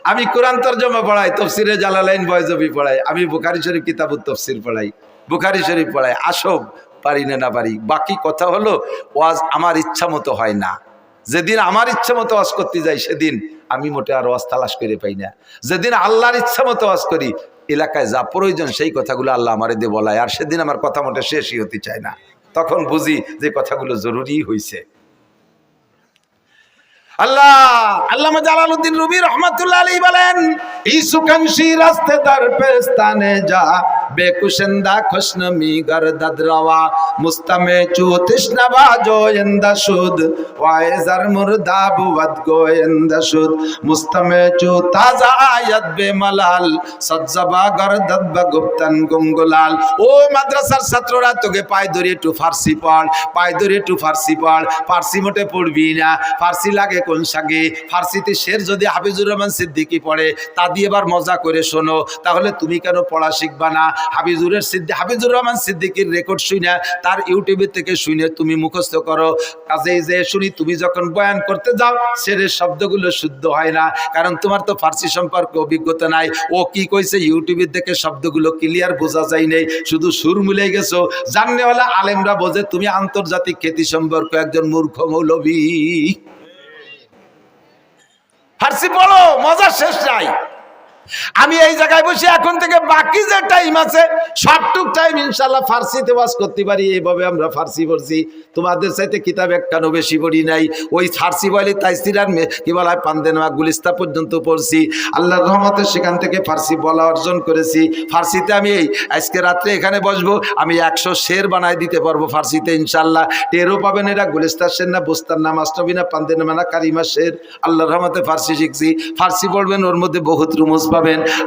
আমি কোরআন তর্জমা পড়াই, তাফসিরে জালালাইন বয়জবি পড়াই, আমি বুখারী শরীফ কিতাবুত তাফসির পড়াই, বুখারী শরীফ পড়াই। আসো, পারি না না পারি। বাকি কথা হলো ওয়াজ আমার ইচ্ছা মতো হয় না। যেদিন আমার ইচ্ছা মতো ওয়াজ করতে যাই সেদিন আমি মোটে আর ওয়াজ তালাশ করে পাই না। যেদিন আল্লাহর ইচ্ছা মতো ওয়াজ করি, এলাকায় যা প্রয়োজন সেই কথাগুলো আল্লাহ আমারে দিয়ে বলায়, আর সেদিন আমার কথা মোটে শেষই হতে চায় না। তখন বুঝি যে কথাগুলো জরুরি হয়েছে। আল্লাহ আল্লামা জালালউদ্দিন রুমি রহমাতুল্লাহ আলাইহি বলেন, ইসুকানশি রাস্তে দার পেস্তানে যা বেকুশন্দা খুশনমি গরদদ রওয়া মুস্তামে চু তৃষ্ণা বাজো ইন্দা শুদ ওয়াইজার মুরদা বুদ গোয়েন্দা শুদ মুস্তামে চু তাজা আয়াত বেমালাল সজ্জাবা গরদদ বগুপ্তন গুঙ্গুলাল। ও মাদ্রাসার ছাত্ররা, তোকে পায় ধরে একটু ফার্সি পড়, পায় ধরে একটু ফার্সি পড়। ফার্সি মোটে পড়বি না, ফার্সি লাগে কোন সাগে? ফার্সিতে শের যদি হাফিজুর রহমান সিদ্দিকী পড়ে তা দিয়ে এবার মজা করে শোনো, তাহলে তুমি কেন পড়া শিখবা না? হাফিজুর রহমান সিদ্দিকীর রেকর্ড শুনে, তার ইউটিউবে থেকে শুনে তুমি মুখস্থ করো। কাজেই যে শুনি তুমি যখন বয়ান করতে যাও শেরের শব্দগুলো শুদ্ধ হয় না, কারণ তোমার তো ফার্সি সম্পর্কে অভিজ্ঞতা নাই। ও কি কইছে ইউটিউবে থেকে শব্দগুলো ক্লিয়ার বোঝা যায় নাই, শুধু সুর মিলে গেছো। জাননেওয়ালা আলেমরা বোঝে তুমি আন্তর্জাতিক খ্যাতি সম্পর্কে একজন মূর্খ মৌলবী। ফার্সি পড়ো, মজা শেষ নাই। আমি এই জায়গায় বসে এখন থেকে বাকি যে টাইম আছে সবটুক টাইম ইনশাল্লাহ ফার্সিতে ওয়াজ করতে পারি। এইভাবে আমরা ফার্সি পড়ছি, তোমাদের চাইতে কিতাব একখানো বেশি পড়ি নাই। ওই ফার্সি বলি তাইসিরার কি বলা হয় পান্দেনামা গুলিস্তা পর্যন্ত পড়ছি। আল্লাহর রহমতে সেখান থেকে ফার্সি বলা অর্জন করেছি। ফার্সিতে আমি এই আজকে রাত্রে এখানে বসবো, আমি 100 শের বানাই দিতে পারবো ফার্সিতে ইনশাল্লাহ। টেরও পাবেন এরা গুলিস্তার শের না, বুস্তার না, মাস্টাবি না, পান্দেনামা না, কারিমা শের। আল্লাহর রহমতে ফার্সি শিখছি। ফার্সি পড়বেন, ওর মধ্যে বহুত রুমুজ পাবেন।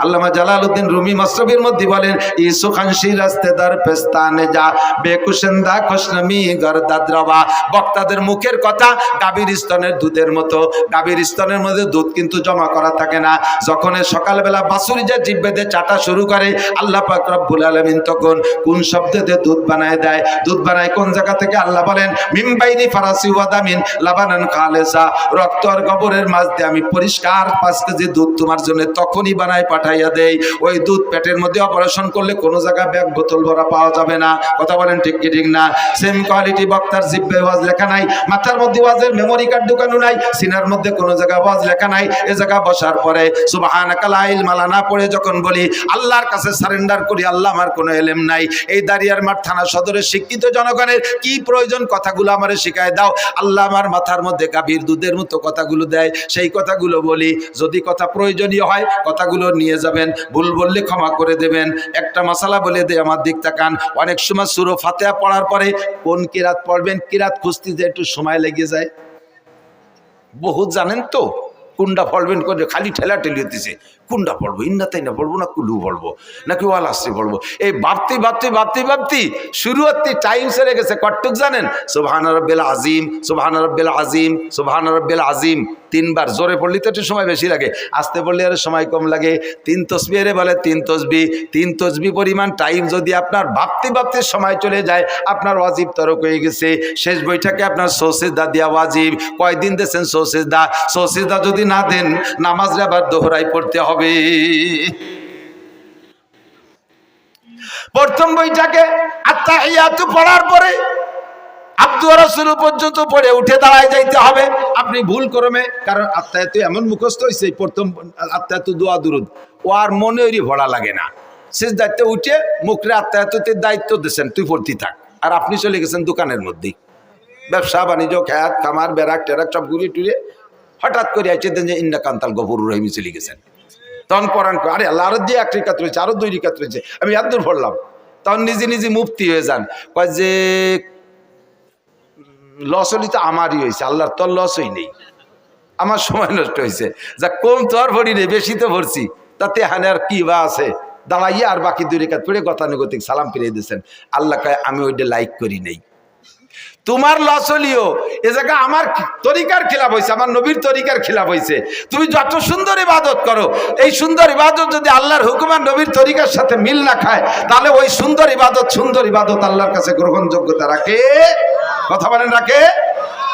আল্লামা জালালউদ্দিন রুমি মাসরাবির মধ্যে বলেন, ইসু খানশি রাস্তেদার পেস্তানে যা বেকুশন্দা খুশনমি গরদাদ রওয়া। বক্তাদের মুখের কথা গাভীর স্তনের দুধের মতো। গাভীর স্তনের মধ্যে দুধ কিন্তু জমা করা থাকে না। যখন সকালবেলা বাছুরি যে জিভ বেঁধে চাটা শুরু করে, আল্লাহ পাক রব্বুল আলামিন তখন কোন শব্দে দুধ বানায় দেয়? দুধ বানায় কোন জায়গা থেকে? আল্লাহ বলেন, মিমবাইনি ফারাসি ওয়াদামিন লাবানান খালেসা। রক্ত আর গোবরের মাঝ দিয়ে আমি পরিষ্কার 5 কেজি দুধ তোমার জন্য তখনই বানায় পাঠাইয়া দেই। ওই দুধ পেটের মধ্যে অপারেশন করলে কোনো জায়গায় ব্যাগ বোতল ভরা পাওয়া যাবে না। কথা বলেন ঠিক কি ঠিক না? সেম কোয়ালিটি বক্তার জিহ্বে ওয়াজ লেখা নাই, মাথার মধ্যে ওয়াজের মেমোরি কার্ড ঢুকানো নাই, সিনার মধ্যে কোনো জায়গায় ওয়াজ লেখা নাই। এ জায়গা বসার পরে সুবহানাকা লা ইলমা লানা পড়ে যখন বলি আল্লাহর কাছে সারেন্ডার করি, আল্লাহ আমার কোনো এলেম নাই। এই দাঁড়িয়ার মাঠ থানা সদরের শিক্ষিত জনগণের কি প্রয়োজন কথাগুলো আমারে শিখায় দাও। আল্লাহ আমার মাথার মধ্যে গাভীর দুধের মতো কথাগুলো দেয়, সেই কথাগুলো বলি। যদি কথা প্রয়োজনীয় হয় কথাগুলো নিয়ে যাবেন, ভুল বললে ক্ষমা করে দেবেন। একটা মাসালা বলে দে, আমার দিক তাকান। অনেক সময় সূরা ফাতিহা পড়ার পরে কোন কিরাত পড়বেন, কিরাত খুঁজতে যে একটু সময় লেগে যায়। বহুত জানেন তো কোনটা পড়বেন করে খালি ঠেলা ঠেলি হতেছে, কোনটা পড়বো, ইন্না তাই না পড়বো না কুলু পড়বো নাকি ওয়াল আসছে পড়বো, এই ভাবতে শুরু হতে টাইম সেরে গেছে। কটুক জানেন? সুবহান রাব্বিল আজিম, সুবহান রাব্বিল আজিম, সুবহান রাব্বিল আজিম 3 বার। জোরে পড়লে তো একটু সময় বেশি লাগে, আস্তে পড়লে আর সময় কম লাগে। 3 তসবিহ বলে 3 তসবিহ, 3 তসবিহ পরিমাণ টাইম যদি আপনার ভাবতে সময় চলে যায়, আপনার ওয়াজিব তরক হয়ে গেছে। শেষ বৈঠকে আপনার সৌসিদা দেওয়া ওয়াজিব। কয়দিন দিয়েছেন সৌসিদা? সৌসিদা যদি না দেন নামাজে আবার দোহরাই পড়তে হবে। প্রথম বইটাকে আত্তাহিয়াতু পড়ার পরে আব্দু রাসূল পর্যন্ত পড়ে উঠে দাঁড়ায় যাইতে হবে। আপনি ভুল করবে, কারণ আত্তাহিয়াতু এমন মুখস্থ হইছে, প্রথম আত্তাহিয়াতু দোয়া দুরুদ ও আর মনেরই ভরা লাগে না। সিজদাতে উঠে মুখরে আত্তাহিয়াতুতে দায়িত্ব দিয়েছেন, তুই পড়তে থাক, আর আপনি চলে গেছেন দোকানের মধ্যে, ব্যবসা বাণিজ্য খেয়াত খামার বেরাক টেরাক সব ঘুরিয়ে টুরিয়ে হঠাৎ করে আইছে দেন যে ইন্না কান্তাল গফুরুর রহিম চলে গেছেন। তখন পরাণ করে, আরে আল্লাহ আরো দিয়ে 1 রিকাত রয়েছে, আরো 2 রিকাত রয়েছে, আমি এত দূর পড়লাম। তখন নিজে মুফতি হয়ে যান, কয় যে লস হলি তো আমারই হয়েছে, আল্লাহর তোর লসই নেই, আমার সময় নষ্ট হয়েছে। যা কম তো আর ভরি নেই, বেশি তো ভরছি, তাতে হানে আর কি বা আছে। দাঁড়াইয়া আর বাকি 2 রিকাত পড়ে গতানুগতিক সালাম ফিরিয়ে দিয়েছেন। আল্লাহ কয় আমি ওইটা লাইক করি নেই, তোমার লস হলিও এ জায়গা আমার তরিকার খিলাফ হয়েছে, আমার নবীর তরিকার খিলাফ হয়েছে। তুমি যত সুন্দর ইবাদত করো, এই সুন্দর ইবাদত যদি আল্লাহর হুকুম আর নবীর তরিকার সাথে মিল না খায়, তাহলে ওই সুন্দর ইবাদত আল্লাহর কাছে গ্রহণযোগ্যতা রাখে। কথা বলেন রাখে?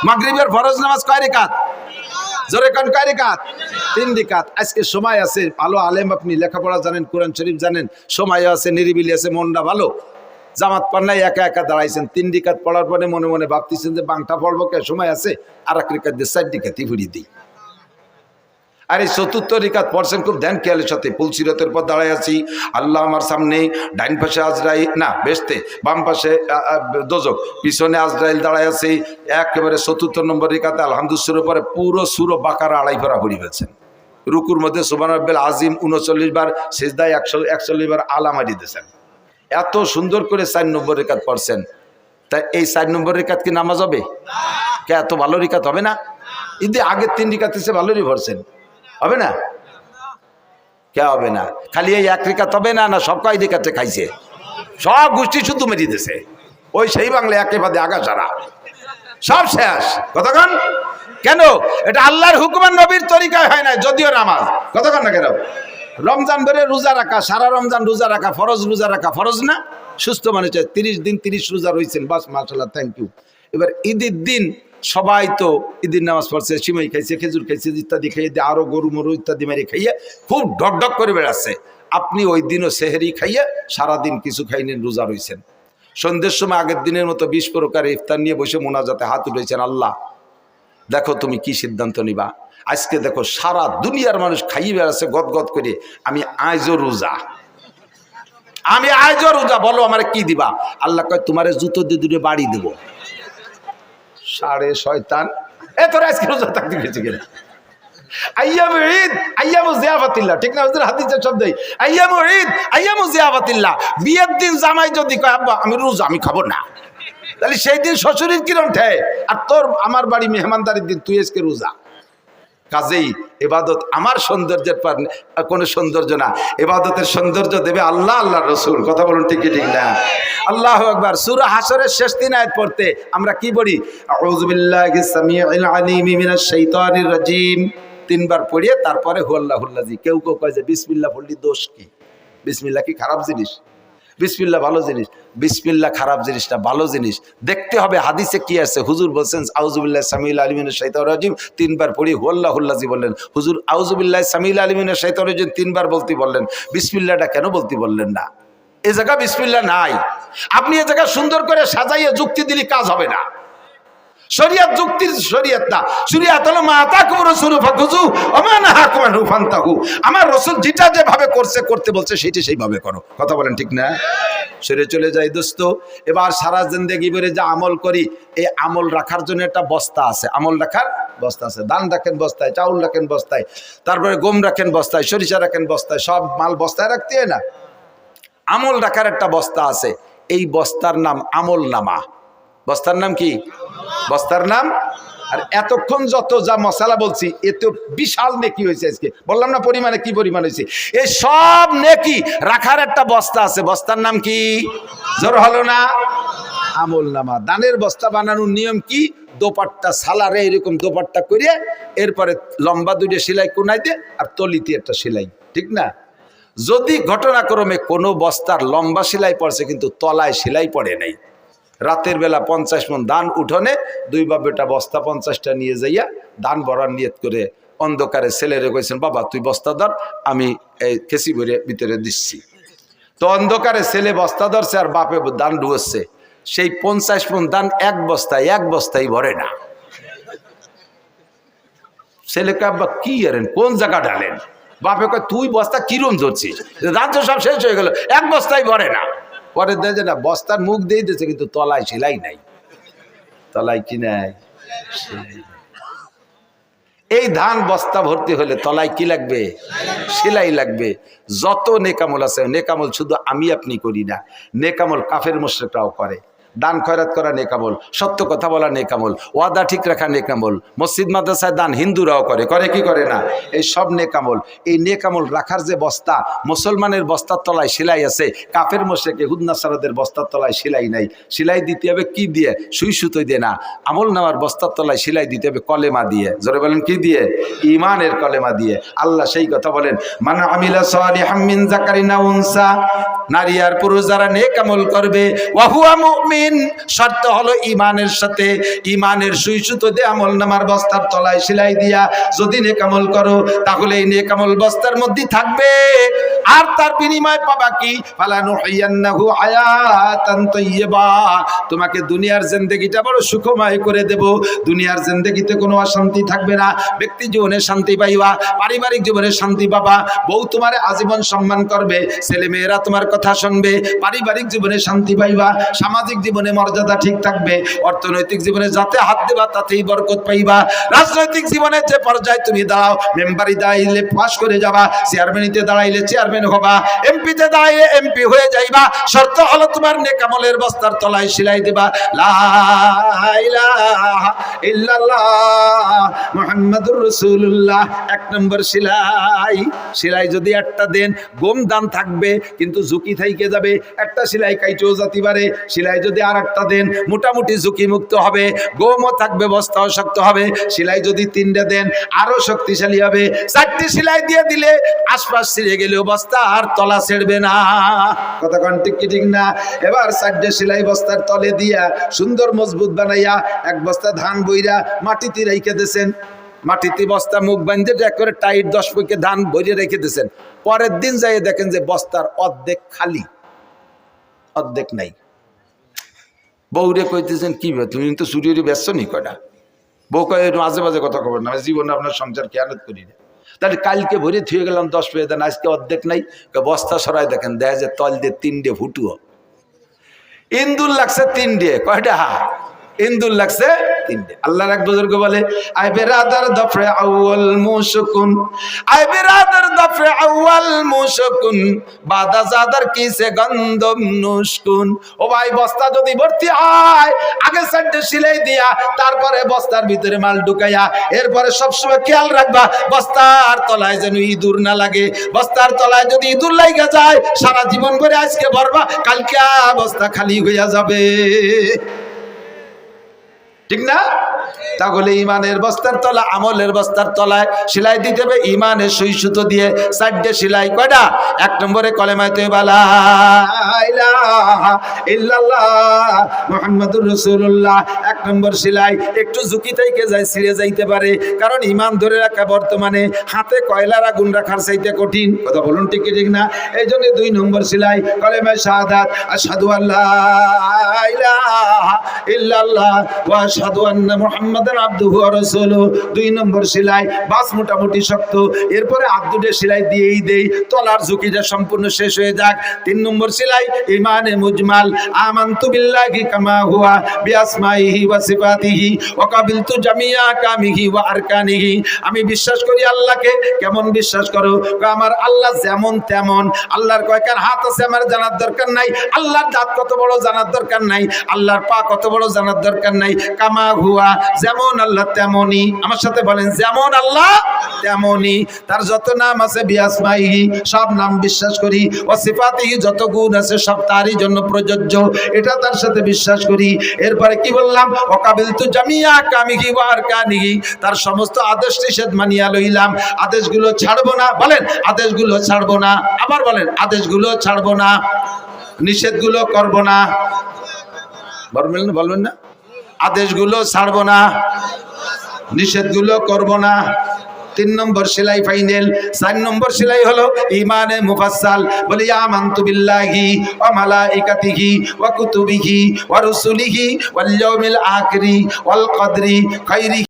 মাগরিবের ফরজ নামাজ কয় রিকাত? জোরে কোন কয় রিকাত? 3 রিকাত। আজকে সময় আছে, ভালো আলেম, আপনি লেখাপড়া জানেন, কোরআন শরীফ জানেন, সময় আছে, নিরিবিলি আছে, মনটা ভালো, জামাত পান্নায় একা দাঁড়াইছেন। 3 রিকাত পড়ার পরে মনে ভাবতেছেন যে বাংটা পড়বো, কে সময় আছে, আর 1 রিকাত দিয়ে 4 রিকাতই ফুরিয়ে দিই। আর এই 4র্থ রিকাত পড়ছেন খুব ধ্যান খেয়ালের সাথে। পুলসিরতের পর দাঁড়ায় আছি, আল্লাহ আমার সামনে, ডাইন পাশে আজরাইল না বেহেশতে, বাম পাশে দোজখ, পিছনে আজরাইল দাঁড়ায় আছে। একেবারে 4র্থ নম্বর রিকাতে আলহামদুলিল্লাহর পরে পুরো সূরা বাকারা 2.5 পারা পড়ে ফেলছেন। রুকুর মধ্যে সুবহান রাব্বিল আজিম 39 বার, সিজদায় 141 বার আলা মারি দিয়েছেন। এত সুন্দর করে 4 নম্বর রিকাত পড়ছেন। তাই এই 4 নম্বর রিকাত কি নামাজ হবে? কে এত ভালো রিকাত হবে না? ঈদে আগের 3 রিকাত এসে ভালোই পড়ছেন, হবে না? কে হবে না? খালি এই 1 রিকাত হবে না, না সব কয় রিকাতে খাইছে, সব গোষ্ঠী শুধু মেরি দিছে। ওই সেই বাংলা একেবারে আগা সারা সব শেষ। কতক্ষণ? কেন? এটা আল্লাহর হুকুমের নবীর তরিকায় হয় না, যদিও নামাজ। কতক্ষণ না কেন? রমজান ধরে রোজা রাখা, সারা রমজান রোজা রাখা ফরজ, রোজা রাখা ফরজ না? সুস্থ মানুষ 30 দিন 30 রোজা রয়েছেন, বাস মাশাআল্লাহ, থ্যাংক ইউ। এবার ঈদের দিন সবাই তো ঈদের নামাজ পড়ছে, সিমাই খাইছে, খেজুর খাইছে, ইত্যাদি খাইয়ে দিয়ে আরো গরু মরু ইত্যাদি মেরে খাইয়ে খুব ঢকঢক করে বেড়াচ্ছে। আপনি ওই দিনও সেহরি খাইয়ে সারাদিন কিছু খাইলেন, রোজা রয়েছেন। সন্ধ্যের সময় আগের দিনের মতো 20 প্রকার ইফতার নিয়ে বসে মোনাজাতে হাত উঠেছেন, আল্লাহ দেখো তুমি কি সিদ্ধান্ত নিবা। আজকে দেখো সারা দুনিয়ার মানুষ খাইয়ে বেড়াচ্ছে গদগদ করে, আমি আজও রোজা, বলো আমার কি দিবা? আল্লাহ কয় তোমারে জুতো দিয়ে 2 বাড়ি দেব। সাড়ে শয়তান, তোরা আজকে রোজা থাকতে গেছে কিনা? আইয়ামু ঈদ আইয়ামু জিয়াফাতিল্লাহ, ঠিক না? হুজুর হাদিসের শব্দই আইয়ামু ঈদ আইয়ামু জিয়াফাতিল্লাহ। বিয়ের দিন জামাই যদি কয় আব্বা আমি রোজা, আমি খাবো না, তাহলে সেই দিন শ্বশুরের কিরম ঠে, আর তোর আমার বাড়ি মেহমানদারির দিন তুই আজকে রোজা। কাজেই ইবাদত আমার সৌন্দর্যের কোনো সৌন্দর্য না, ইবাদতের সৌন্দর্য দেবে আল্লাহ, আল্লাহ রসুল। কথা বলুন ঠিক কি ঠিক না? আল্লাহু আকবার। সূরা হাসরের শেষ 3 আয়াত পড়তে আমরা কি বলি? আউযু বিল্লাহি সামিউল আলিম মিনাশ শাইতানির রাজিম 3 বার পড়িয়ে তারপরে হুয়াল্লাহুল্লাযী। কেউ কয় যে বিসমিল্লাহ পড়লি দোষ কি? বিসমিল্লাহ কি খারাপ জিনিস? বিসমিল্লাহ ভালো জিনিস। বিসমিল্লাহ খারাপ জিনিস না, ভালো জিনিস। দেখতে হবে হাদিসে কি আছে। হুজুর বলছেন আউযু বিল্লাহি সামিউল আলিম মিনাশ শাইতানির রাজিম 3 বার পড়ি হুয়াল্লাহুল্লাযী বললেন। হুজুর আউযু বিল্লাহি সামিউল আলিম মিনাশ শাইতানির রাজিম 3 বার বলতে বললেন, বিসমিল্লাহটা কেন বলতে বললেন না? এই জায়গা বিসমিল্লাহ নাই। আপনি এই জায়গা সুন্দর করে সাজাইয়ে যুক্তি দিলে কাজ হবে না। শরিয়ত যুক্তির শরিয়ত না, শরিয়ত হলো মা আতাকুম রাসূলু ফাখুযু ওয়া মা নাহাকুম আনহু ফান্তাহু। আমার রাসূল যেটা যেভাবে করতে বলছে সেটা সেইভাবে করো। কথা বলেন ঠিক না? সরে চলে যাই দোস্ত। এবার সারা জিন্দেগি ভরে যা আমল করি, এই আমল রাখার জন্য একটা বস্তা আছে, আমল রাখার বস্তা আছে। ধান রাখেন বস্তায়, চাউল রাখেন বস্তায়, তারপরে গম রাখেন বস্তায়, সরিষা রাখেন বস্তায়, সব মাল বস্তায় রাখতে হয় না? আমল রাখার একটা বস্তা আছে, এই বস্তার নাম আমল নামা। বস্তার নাম কি? বস্তার নাম আর এতক্ষণ যত যা মশালা বলছি এতে বিশাল নেকি হয়েছে। আজকে বললাম না পরিমাণে কি পরিমাণ হয়েছে। এই সব নেকি রাখার একটা বস্তা আছে, বস্তার নাম কি? জোর হলো না? আমল নামা। দানের বস্তা বানানোর নিয়ম কি? দোপাট্টা সালারে এরকম দোপাট্টা করে এরপরে লম্বা দুইটা সেলাই কোনাই দে আর তলিতে একটা সেলাই, ঠিক না? যদি ঘটনাক্রমে কোনো বস্তার লম্বা সেলাই পড়ছে কিন্তু তলায় সেলাই পড়ে নাই, রাতের বেলা 50 মণ ধান উঠোনে দুই বাপ বেটা বস্তা 50টা নিয়ে যাইয়া ধান ভরার নিয়ত করে অন্ধকারে ছেলেরে কইছেন, বাবা তুই বস্তা ধর, আমি এই খেসি ভরে ভিতরে দিচ্ছি। তো অন্ধকারে ছেলে বস্তা ধরছে আর বাপে ধান ঢুকছে। সেই 50 মণ ধান এক বস্তায় ভরে না। ছেলেকে আব্বা কি আরেন, কোন জায়গা ঢালেন? বাপে কয় তুই বস্তা কিরম ধরছিস, ধান তো সব শেষ হয়ে গেল, এক বস্তায় ভরে না। পরে দেখে না বস্তার মুখ দিয়ে দিয়েছে কিন্তু তলায় সেলাই নাই। তলায় কি নাই? এই ধান বস্তা ভর্তি হলে তলায় কি লাগবে? সেলাই লাগবে। যত নেকামল আছে, নেকামল শুধু আমি আপনি করি না, নেকামল কাফের মুশরিকরাও করে। দান খয়রাত করা নেকামল, সত্য কথা বলা নেকামল, ওয়াদা ঠিক রাখা নেকামল, মসজিদ মাদ্রাসায় দান হিন্দুরাও করে, করে কি করে না? এই সব নেকামল। এই নেকামল রাখার যে বস্তা, মুসলমানের বস্তার তলায় সেলাই আছে, কাফের মুশরিক ইহুদ নাসারাদের বস্তার তলায় সেলাই নাই। সেলাই দিতে হবে কি দিয়ে? সুই সুতোই দিয়ে না, আমল নামার বস্তার তলায় সেলাই দিতে হবে কলেমা দিয়ে। জোরে বলেন কি দিয়ে? ঈমানের কলেমা দিয়ে। আল্লাহ সেই কথা বলেন, মান আমিলা সালিহাম মিন যাকারিন আও উনসা, নারী আর পুরুষ যারা নেক আমল করবে, ওয়া হুয়া মুমিন, শর্ত হলো ঈমানের সাথে। ঈমানের সুই সুতো দিয়ে আমল নামার বস্তার তলায় সেলাই দিয়া যদি নেক আমল করো, তাহলে এই নেক আমল বস্তার মধ্যে থাকবে। আর তার বিনিময় পাবা কি? ফালানুহিয়ান্নাহু হায়াতান তাইয়্যিবা, তোমাকে দুনিয়ার জিন্দেগিটা বড় সুখময় করে দেব। দুনিয়ার জিন্দেগিতে কোনো অশান্তি থাকবে না। ব্যক্তি জীবনে শান্তি পাইবা, পারিবারিক জীবনে শান্তি পাবা, বউ তোমার আজীবন সম্মান করবে, ছেলে মেয়েরা তোমার কথা শুনবে, পারিবারিক জীবনে শান্তি পাইবা, সামাজিক জীবনে মর্যাদা ঠিক থাকবে, অর্থনৈতিক জীবনে যাতে হাত দেবা তাতেই বরকত পাইবা। রাজনৈতিক জীবনে যে পর্যায়ে তুমি দাঁড়াও, মেম্বারি দাঁড়াইলে পাস করে যাবা, চেয়ারম্যানিতে দাঁড়াইলে চেয়ারম্যান হবা, এমপিতে দাঁড়াইলে এমপি হয়ে যাইবা। শর্ত হলো তোমার নেক আমলের বস্তার তলায় সেলাই দিবা লা ইলাহা ইল্লাল্লাহ মুহাম্মাদুর রাসূলুল্লাহ। এক নম্বর সেলাই। সেলাই যদি একটা দেন, গোম দান থাকবে কিন্তু ঝুঁকি থাইকে যাবে, একটা সেলাই কাইটেও যেতে পারে। সেলাই যদি আর একটা দেন, মোটামুটি ঝুঁকি মুক্ত হবে, গোমও থাকবে, বস্তাও শক্ত হবে। সেলাই যদি 3টে দেন, আরো শক্তিশালী হবে। 4টে সেলাই দিয়ে দিলে আশপাশ ছিঁড়ে গেলেও বস্তা আর তলা ছেড়বে না। কথা কোন ঠিক কি ঠিক না? এবার 4টে সেলাই বস্তার তলে দিয়া সুন্দর মজবুত বানাইয়া এক বস্তা ধান বইরা মাটিতে রেখে দিয়েছেন। মাটিতে বস্তা মুখ বাঁধে করে টাইট 10 পয়কে ধান ভরে রেখে দিয়েছেন। পরের দিন যাই দেখেন যে বস্তার অর্ধেক খালি, অর্ধেক নাই। বউরে কইতেছেন কি তুমি তো চুরিয়ে ব্যস্ত নি কয়টা? বউ কয় মাঝে মাঝে কথা খবর না, জীবনে আপনার সংসার খেয়ালত করি না। তাহলে কালকে ভরে থুয়ে গেলাম 10 পেয়ে দেন, আজকে অর্ধেক নাই। বস্তা সরাই দেখেন, দেখা যায় তল দিয়ে 3টে ফুটুও, ইন্দুর লাগছে 3টে। কয়টা ইন্দুর লাগছে? 3টে। আল্লাহর এক বুজুর্গ বলে, আই বেরাদার দফরে আউয়াল মুশকুন, আই বেরাদার দফরে আউয়াল মুশকুন, বাদা জাদার কিসে গন্ধম নুশকুন। ও ভাই, বস্তা যদি ভর্তি হয়, আগে 4টে সেলাই দিয়া তারপরে বস্তার ভিতরে মাল ঢুকাইয়া এরপরে সবসময় খেয়াল রাখবা বস্তার তলায় যেন ইঁদুর না লাগে। বস্তার তলায় যদি ইঁদুর লাগা যায়, সারা জীবন ভরে আজকে ভরবা, কালকে বস্তা খালি হইয়া যাবে, ঠিক না? তাহলে ইমানের বস্তার তলা, আমলের বস্তার তলায় সেলাই দিতে হবে ইমানের সুই সুতো দিয়ে। 4টে সেলাই। কয়টা? 1 নম্বরে কলেমায়ে তয়্যিবা লা ইলাহা ইল্লাল্লাহ মুহাম্মাদুর রাসূলুল্লাহ। 1 নম্বর সেলাই। একটু ঝুঁকি থেকে যায়, ছিঁড়ে যাইতে পারে, কারণ ইমান ধরে রাখা বর্তমানে হাতে কয়লার আগুন রাখার চাইতে কঠিন। কথা বলুন ঠিক কি ঠিক না? এই জন্য 2 নম্বর সেলাই কলেমায়ে শাহাদাত, আশহাদু আল্লা ইলাহা ইল্লাল্লাহ ওয়া আশহাদু আন্না মুহাম্মাদান আবদুহু ওয়া রাসূলুহু। 2 নম্বর সেলাই। বাস মোটামুটি শক্ত, এরপরে আব্দুদের সেলাই দিয়েই দেই, তলার ঝুঁকিটা সম্পূর্ণ শেষ হয়ে যাক। 3 নম্বর সেলাই ঈমানে মুজমাল, আমানতু বিল্লাহি কামা হুয়া বিআসমাইহি ওয়া সিফাতিহি ওয়া কাবিলতু জামিয়া কামিহি ওয়া আরকানিহি। আমি বিশ্বাস করি আল্লাহকে। কেমন বিশ্বাস করো? আমার আল্লাহ যেমন তেমন। আল্লাহর কয়কার হাত আছে আমার জানার দরকার নাই, আল্লাহর দাঁত কত বড় জানার দরকার নাই, আল্লাহর পা কত বড় জানার দরকার নাই। কামা হুয়া, যেমন যেমন আল্লাহ তেমনই, আমার সাথে বলেন যেমন আল্লাহ তেমনই। তার যত নাম আছে বিআসমাইহি, সব নাম বিশ্বাস করি। ও সিফাতিহি, যত গুণ আছে সব তারই জন্য প্রযোজ্য, এটা তার সাথে বিশ্বাস করি। এরপরে কি বললাম? ওয়াকাবিলতু জামিয়া আহকামিহি ওয়া আরকানিহি, তার সমস্ত আদেশ নিষেধ মানিয়া লইলাম, আদেশগুলো ছাড়বো না। বলেন আদেশগুলো ছাড়বো না। আবার বলেন আদেশগুলো ছাড়বো না, নিষেধগুলো করবো না। বলবেন না? আদেশগুলো ছাড়বো না, নিষেধগুলো করবো না। 3 নম্বর সেলাই ফাইনাল। 4 নম্বর সেলাই হলো ঈমানে মুফাসসাল। বলি আমানতু বিল্লাহি ওয়া মালাইকাতিহি ওয়া কুতুবিহি ওয়া রুসুলিহি ওয়াল ইয়াউমিল আখিরি ওয়াল কদরি খাইরি